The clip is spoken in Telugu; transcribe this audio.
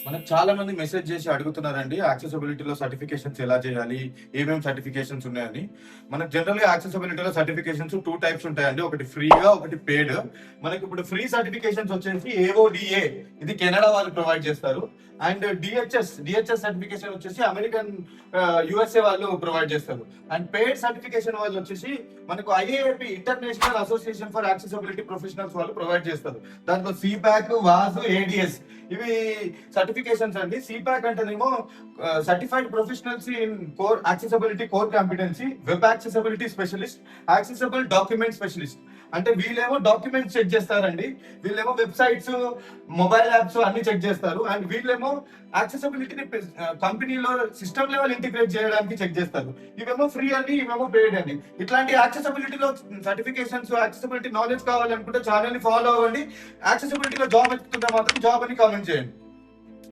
మనకు చాలా మంది మెసేజ్ చేసి అడుగుతున్నారండి యాక్సెసిబిలిటీలో సర్టిఫికేషన్స్ ఎలా చేయాలి, ఏమేమి సర్టిఫికేషన్స్ ఉన్నాయని. మనకు జనరల్ గా యాక్సెసిబిలిటీలో సర్టిఫికేషన్స్ 2 టైప్స్ ఉంటాయండి, ఒకటి ఫ్రీగా, ఒకటి పేడ్. మనకి ఇప్పుడు ఫ్రీ సర్టిఫికేషన్స్ వచ్చేసి AODA, ఇది కెనడా వాళ్ళు ప్రొవైడ్ చేస్తారు. అండ్ డిహెచ్ఎస్ సర్టిఫికేషన్ వచ్చేసి అమెరికన్ USA వాళ్ళు ప్రొవైడ్ చేస్తారు. అండ్ పేడ్ సర్టిఫికేషన్ వాళ్ళు వచ్చేసి మనకు IAAP, international association for accessibility professionals వాళ్ళు ప్రొవైడ్ చేస్తారు. దాంట్లో CPAC, WAS, ADS ఇవి సర్టిఫికేషన్స్ అండి. CPAC అంటేనేమో certified professionals in core accessibility core competency, web accessibility specialist, accessible document specialist. అంటే వీళ్ళేమో డాక్యుమెంట్స్ చెక్ చేస్తారండి, వీళ్ళేమో వెబ్సైట్స్, మొబైల్ యాప్స్ అన్ని చెక్ చేస్తారు. అండ్ వీళ్ళేమో యాక్సెసిబిలిటీని కంపెనీలో సిస్టమ్ లెవెల్ ఇంటిగ్రేట్ చేయడానికి చెక్ చేస్తారు. ఇవేమో ఫ్రీ అండి, ఇవేమో పేడ్ అండి. ఇట్లాంటి యాక్సెసిబిలిటీలో సర్టిఫికేషన్స్, యాక్సెసిబిలిటీ నాలెడ్జ్ కావాలనుకుంటే ఛానల్ ని ఫాలో అవ్వండి. యాక్సెసిబిలిటీలో జాబ్ ఎత్తుకుంటే మాత్రం జాబ్ అని కామెంట్ చేయండి.